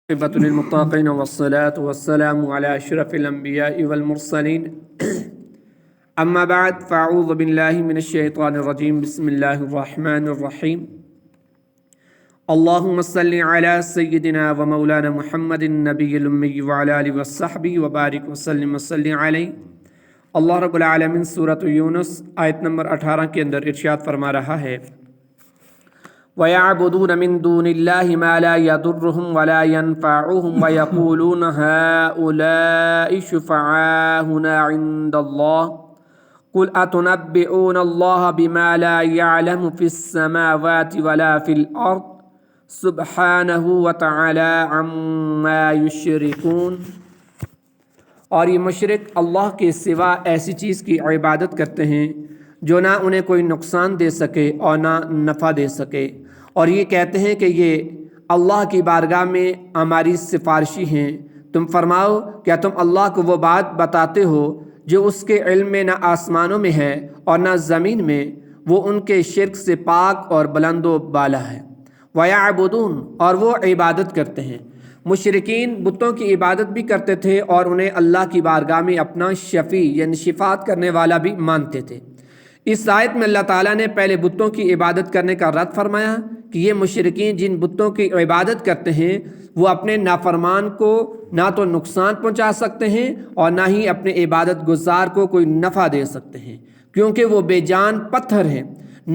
عاقبة للمتقين والصلاة والسلام على أشرف الأنبياء والمرسلين أما بعد فأعوذ بالله من الشيطان الرجيم بسم الله الرحمن الرحيم اللهم صل على سيدنا ومولانا محمد النبي الأمي وعلى آله وصحبه وبارك وسلم وصل عليه اللہ رب العالمین سورۃ یونس آیت نمبر 18 کے اندر ارشاد فرما رہا ہے وَيَعْبُدُونَ مِن دُونِ اللَّهِ مَا لَا يَضُرُّهُمْ وَلَا يَنفَعُهُمْ وَيَقُولُونَ هَؤُلَاءِ شُفَعَاؤُنَا عِندَ اللَّهِ قُلْ أَتُنَبِّئُونَ اللَّهَ بِمَا لَا يَعْلَمُ فِي السَّمَاوَاتِ وَلَا فِي الْأَرْضِ سُبْحَانَهُ وَتَعَالَى عَمَّا يُشْرِكُونَ۔ اور یہ مشرک اللہ کے سوا ایسی چیز کی عبادت کرتے ہیں جو نہ انہیں کوئی نقصان دے سکے اور نہ نفع دے سکے، اور یہ کہتے ہیں کہ یہ اللہ کی بارگاہ میں ہماری سفارشی ہیں۔ تم فرماؤ، کیا تم اللہ کو وہ بات بتاتے ہو جو اس کے علم میں نہ آسمانوں میں ہے اور نہ زمین میں؟ وہ ان کے شرک سے پاک اور بلند و بالا ہے۔ وَيَعْبُدُونَ، اور وہ عبادت کرتے ہیں۔ مشرکین بتوں کی عبادت بھی کرتے تھے اور انہیں اللہ کی بارگاہ میں اپنا شفیع یعنی شفاعت کرنے والا بھی مانتے تھے۔ اس آیت میں اللہ تعالیٰ نے پہلے بتوں کی عبادت کرنے کا رد فرمایا کہ یہ مشرکین جن بتوں کی عبادت کرتے ہیں وہ اپنے نافرمان کو نہ تو نقصان پہنچا سکتے ہیں اور نہ ہی اپنے عبادت گزار کو کوئی نفع دے سکتے ہیں، کیونکہ وہ بے جان پتھر ہیں،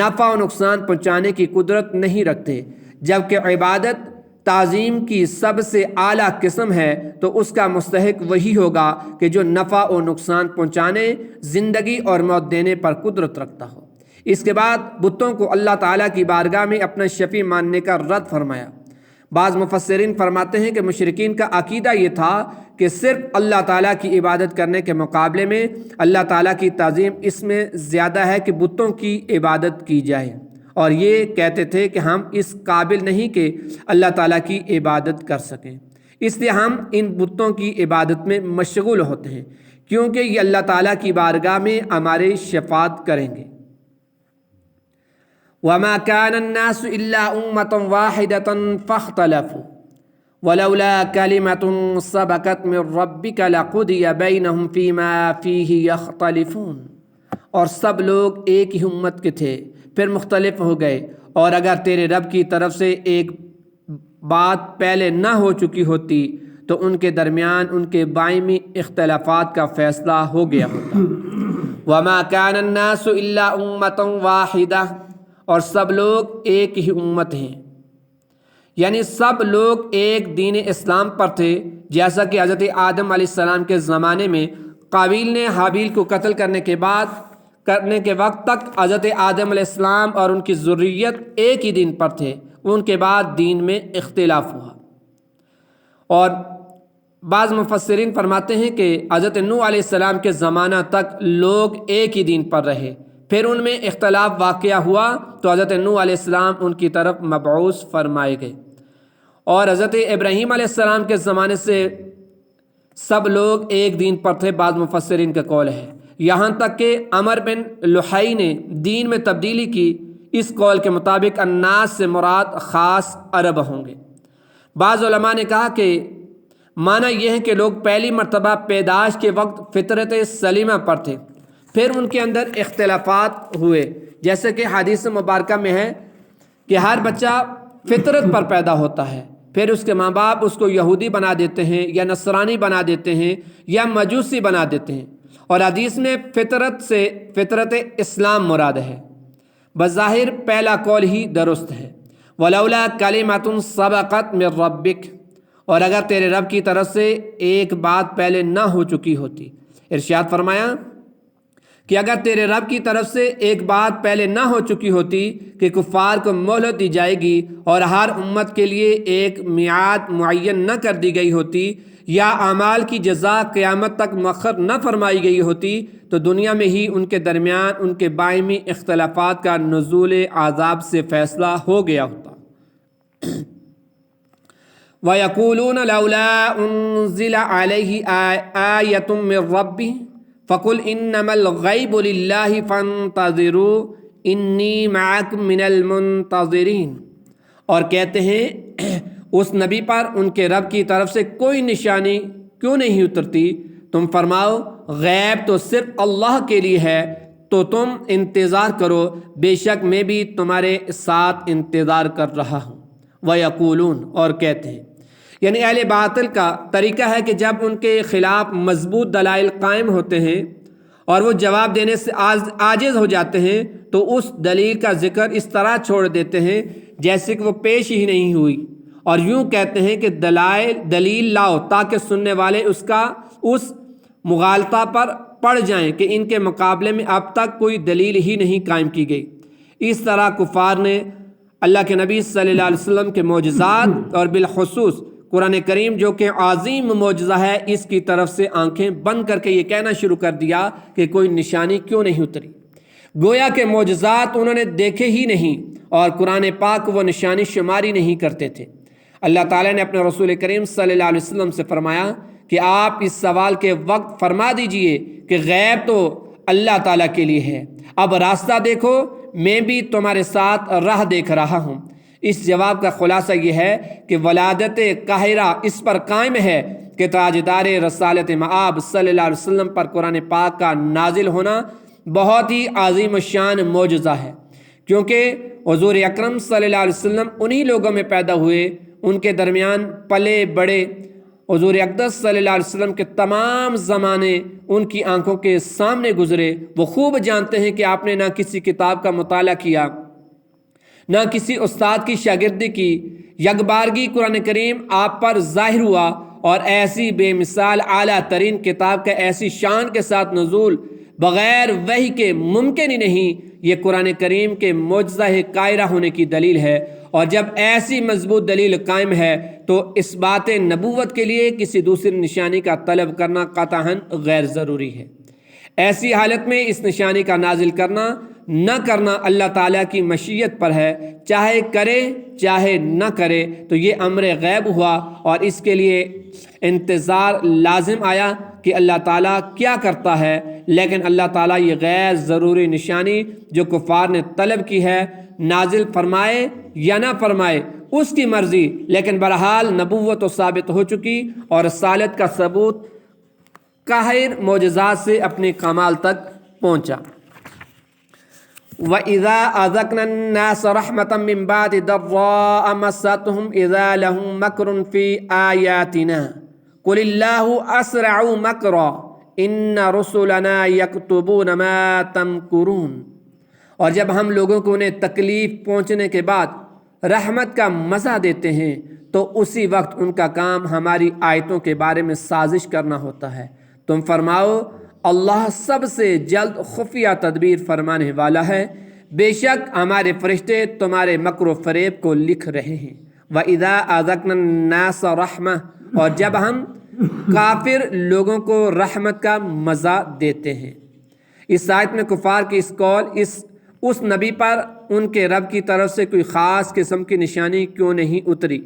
نفع و نقصان پہنچانے کی قدرت نہیں رکھتے، جبکہ عبادت تعظیم کی سب سے اعلیٰ قسم ہے تو اس کا مستحق وہی ہوگا کہ جو نفع و نقصان پہنچانے، زندگی اور موت دینے پر قدرت رکھتا ہو۔ اس کے بعد بتوں کو اللہ تعالیٰ کی بارگاہ میں اپنا شفیع ماننے کا رد فرمایا۔ بعض مفسرین فرماتے ہیں کہ مشرکین کا عقیدہ یہ تھا کہ صرف اللہ تعالیٰ کی عبادت کرنے کے مقابلے میں اللہ تعالیٰ کی تعظیم اس میں زیادہ ہے کہ بتوں کی عبادت کی جائے، اور یہ کہتے تھے کہ ہم اس قابل نہیں کہ اللہ تعالیٰ کی عبادت کر سکیں، اس لیے ہم ان بتوں کی عبادت میں مشغول ہوتے ہیں کیونکہ یہ اللہ تعالیٰ کی بارگاہ میں ہمارے شفاعت کریں گے۔ وَمَا كَانَ النَّاسُ إِلَّا أُمَّةً وَاحِدَةً فَاخْتَلَفُوا وَلَوْلَا كَلِمَةٌ سَبَقَتْ مِن رَّبِّكَ لَقُضِيَ بَيْنَهُمْ فِيمَا فِيهِ يَخْتَلِفُونَ، اور سب لوگ ایک ہی امت کے تھے پھر مختلف ہو گئے، اور اگر تیرے رب کی طرف سے ایک بات پہلے نہ ہو چکی ہوتی تو ان کے درمیان ان کے باہمی اختلافات کا فیصلہ ہو گیا ہوتا۔ وَمَا كَانَ النَّاسُ إِلَّا أُمَّةً وَاحِدَةً، اور سب لوگ ایک ہی امت ہیں، یعنی سب لوگ ایک دین اسلام پر تھے، جیسا کہ حضرت آدم علیہ السلام کے زمانے میں قابیل نے حابیل کو قتل کرنے کے وقت تک حضرت آدم علیہ السلام اور ان کی ذریت ایک ہی دین پر تھے، ان کے بعد دین میں اختلاف ہوا۔ اور بعض مفسرین فرماتے ہیں کہ حضرت نوح علیہ السلام کے زمانہ تک لوگ ایک ہی دین پر رہے، پھر ان میں اختلاف واقع ہوا تو حضرت نوح علیہ السلام ان کی طرف مبعوث فرمائے گئے، اور حضرت ابراہیم علیہ السلام کے زمانے سے سب لوگ ایک دین پر تھے، بعض مفسرین کا قول ہے، یہاں تک کہ عمر بن لحی نے دین میں تبدیلی کی۔ اس قول کے مطابق الناس سے مراد خاص عرب ہوں گے۔ بعض علماء نے کہا کہ معنی یہ ہے کہ لوگ پہلی مرتبہ پیدائش کے وقت فطرت سلیمہ پر تھے، پھر ان کے اندر اختلافات ہوئے، جیسے کہ حدیث مبارکہ میں ہے کہ ہر بچہ فطرت پر پیدا ہوتا ہے، پھر اس کے ماں باپ اس کو یہودی بنا دیتے ہیں یا نصرانی بنا دیتے ہیں یا مجوسی بنا دیتے ہیں، اور حدیث میں فطرت سے فطرت اسلام مراد ہے۔ بظاہر پہلا قول ہی درست ہے۔ وَلَوْلَا كَلِمَةٌ سَبَقَتْ مِن رَّبِّكَ، اور اگر تیرے رب کی طرف سے ایک بات پہلے نہ ہو چکی ہوتی۔ ارشاد فرمایا کہ اگر تیرے رب کی طرف سے ایک بات پہلے نہ ہو چکی ہوتی کہ کفار کو مہلت دی جائے گی اور ہر امت کے لیے ایک میعاد معین نہ کر دی گئی ہوتی، یا اعمال کی جزا قیامت تک مؤخر نہ فرمائی گئی ہوتی، تو دنیا میں ہی ان کے درمیان ان کے باہمی اختلافات کا نزول عذاب سے فیصلہ ہو گیا ہوتا۔ وَيَقُولُونَ لَوْلَا أُنزِلَ عَلَيْهِ آيَةٌ مِّن رَّبِّهِ فَقُلْ إِنَّمَا الْغَيْبُ لِلَّهِ فَانتَظِرُوا إِنِّي مَعَكُم مِّنَ الْمُنتَظِرِينَ، اور کہتے ہیں اس نبی پر ان کے رب کی طرف سے کوئی نشانی کیوں نہیں اترتی؟ تم فرماؤ غیب تو صرف اللہ کے لیے ہے، تو تم انتظار کرو، بے شک میں بھی تمہارے ساتھ انتظار کر رہا ہوں۔ وَيَقُولُونَ، اور کہتے ہیں، یعنی اہل باطل کا طریقہ ہے کہ جب ان کے خلاف مضبوط دلائل قائم ہوتے ہیں اور وہ جواب دینے سے عاجز ہو جاتے ہیں تو اس دلیل کا ذکر اس طرح چھوڑ دیتے ہیں جیسے کہ وہ پیش ہی نہیں ہوئی، اور یوں کہتے ہیں کہ دلیل لاؤ تاکہ سننے والے اس مغالطہ پر پڑ جائیں کہ ان کے مقابلے میں اب تک کوئی دلیل ہی نہیں قائم کی گئی۔ اس طرح کفار نے اللہ کے نبی صلی اللہ علیہ وسلم کے معجزات اور بالخصوص قرآن کریم جو کہ عظیم معجزہ ہے اس کی طرف سے آنکھیں بند کر کے یہ کہنا شروع کر دیا کہ کوئی نشانی کیوں نہیں اتری، گویا کہ معجزات انہوں نے دیکھے ہی نہیں اور قرآن پاک وہ نشانی شماری نہیں کرتے تھے۔ اللہ تعالیٰ نے اپنے رسول کریم صلی اللہ علیہ وسلم سے فرمایا کہ آپ اس سوال کے وقت فرما دیجئے کہ غیب تو اللہ تعالیٰ کے لیے ہے، اب راستہ دیکھو، میں بھی تمہارے ساتھ راہ دیکھ رہا ہوں۔ اس جواب کا خلاصہ یہ ہے کہ ولادت قاہرہ اس پر قائم ہے کہ تاجدار رسالت مآب صلی اللہ علیہ وسلم پر قرآن پاک کا نازل ہونا بہت ہی عظیم الشان معجزہ ہے، کیونکہ حضور اکرم صلی اللہ علیہ وسلم انہی لوگوں میں پیدا ہوئے، ان کے درمیان پلے بڑے۔ حضور اقدس صلی اللہ علیہ وسلم کے تمام زمانے ان کی آنکھوں کے سامنے گزرے، وہ خوب جانتے ہیں کہ آپ نے نہ کسی کتاب کا مطالعہ کیا، نہ کسی استاد کی شاگردی کی، یکبارگی قرآن کریم آپ پر ظاہر ہوا، اور ایسی بے مثال اعلیٰ ترین کتاب کا ایسی شان کے ساتھ نزول بغیر وحی کے ممکن ہی نہیں۔ یہ قرآن کریم کے معجزہ قاہرہ ہونے کی دلیل ہے، اور جب ایسی مضبوط دلیل قائم ہے تو اس بات نبوت کے لیے کسی دوسری نشانی کا طلب کرنا قطعاً غیر ضروری ہے۔ ایسی حالت میں اس نشانی کا نازل کرنا نہ کرنا اللہ تعالیٰ کی مشیت پر ہے، چاہے کرے چاہے نہ کرے، تو یہ امر غیب ہوا اور اس کے لیے انتظار لازم آیا کہ اللہ تعالیٰ کیا کرتا ہے۔ لیکن اللہ تعالیٰ یہ غیر ضروری نشانی جو کفار نے طلب کی ہے نازل فرمائے یا نہ فرمائے اس کی مرضی، لیکن بہرحال نبوت تو ثابت ہو چکی اور رسالت کا ثبوت قاہر معجزات سے اپنے کمال تک پہنچا۔ وَإِذَا أَذَقْنَا النَّاسَ رَحْمَةً مِّن بَعْدِ ضَرَّاءَ مَسَّتْهُمْ إِذَا لَهُم مَّكْرٌ فِي آيَاتِنَا قُلِ اللَّهُ أَسْرَعُ مَكْرًا إِنَّ رُسُلَنَا يَكْتُبُونَ مَا تَمْكُرُونَ، اور جب ہم لوگوں کو انہیں تکلیف پہنچنے کے بعد رحمت کا مزہ دیتے ہیں تو اسی وقت ان کا کام ہماری آیتوں کے بارے میں سازش کرنا ہوتا ہے۔ تم فرماؤ اللہ سب سے جلد خفیہ تدبیر فرمانے والا ہے، بے شک ہمارے فرشتے تمہارے مکر و فریب کو لکھ رہے ہیں۔ وَإِذَا أَذَقْنَا النَّاسَ رَحْمَةً، اور جب ہم کافر لوگوں کو رحمت کا مزہ دیتے ہیں۔ اس آیت میں کفار کی اس قول اس نبی پر ان کے رب کی طرف سے کوئی خاص قسم کی نشانی کیوں نہیں اتری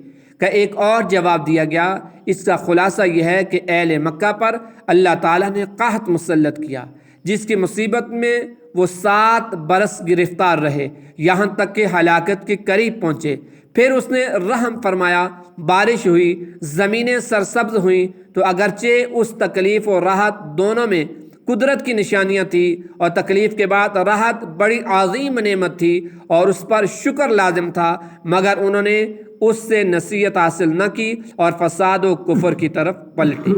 کا ایک اور جواب دیا گیا۔ اس کا خلاصہ یہ ہے کہ اہل مکہ پر اللہ تعالیٰ نے قحط مسلط کیا، جس کی مصیبت میں وہ 7 برس گرفتار رہے، یہاں تک کہ ہلاکت کے قریب پہنچے۔ پھر اس نے رحم فرمایا، بارش ہوئی، زمینیں سرسبز ہوئیں، تو اگرچہ اس تکلیف و راحت دونوں میں قدرت کی نشانیاں تھی، اور تکلیف کے بعد راحت بڑی عظیم نعمت تھی اور اس پر شکر لازم تھا، مگر انہوں نے اس سے نصیحت حاصل نہ کی اور فساد و کفر کی طرف پلٹے۔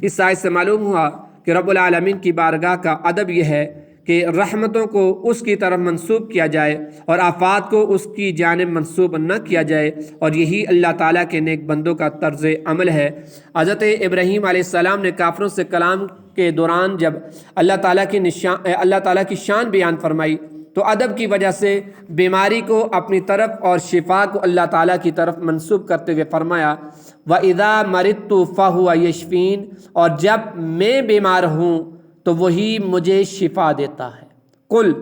اس آیت سے معلوم ہوا کہ رب العالمین کی بارگاہ کا ادب یہ ہے کہ رحمتوں کو اس کی طرف منسوب کیا جائے اور آفات کو اس کی جانب منسوب نہ کیا جائے، اور یہی اللہ تعالیٰ کے نیک بندوں کا طرز عمل ہے۔ حضرت ابراہیم علیہ السلام نے کافروں سے کلام کے دوران جب اللہ تعالیٰ کی شان بیان فرمائی تو ادب کی وجہ سے بیماری کو اپنی طرف اور شفا کو اللہ تعالیٰ کی طرف منسوب کرتے ہوئے فرمایا وَإِذَا مَرِضْتُ فَهُوَ يَشْفِينِ، اور جب میں بیمار ہوں تو وہی مجھے شفا دیتا ہے۔ قل،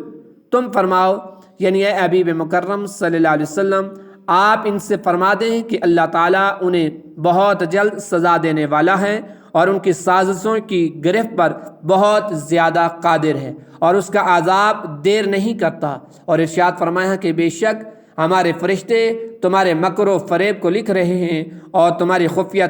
تم فرماؤ، یعنی اے حبیب مکرم صلی اللہ علیہ وسلم، آپ ان سے فرما دیں کہ اللہ تعالیٰ انہیں بہت جلد سزا دینے والا ہے اور ان کی سازشوں کی گرفت پر بہت زیادہ قادر ہے، اور اس کا عذاب دیر نہیں کرتا۔ اور ارشاد فرمایا کہ بے شک ہمارے فرشتے تمہارے مکر و فریب کو لکھ رہے ہیں اور تمہاری خفیہ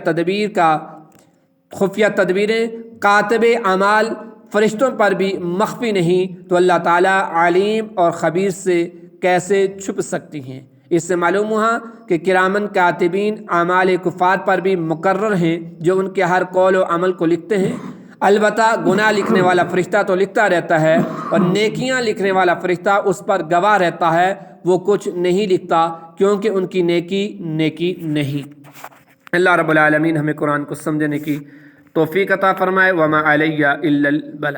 تدبیریں کاتب اعمال فرشتوں پر بھی مخفی نہیں، تو اللہ تعالیٰ علیم اور خبیر سے کیسے چھپ سکتی ہیں؟ اس سے معلوم ہوا کہ کرامن کاتبین اعمال کفار پر بھی مقرر ہیں جو ان کے ہر قول و عمل کو لکھتے ہیں۔ البتہ گناہ لکھنے والا فرشتہ تو لکھتا رہتا ہے اور نیکیاں لکھنے والا فرشتہ اس پر گواہ رہتا ہے، وہ کچھ نہیں لکھتا کیونکہ ان کی نیکی نہیں۔ اللہ رب العالمین ہمیں قرآن کو سمجھنے کی توفیق عطا فرمائے۔ وما علیہ الا البلاغ۔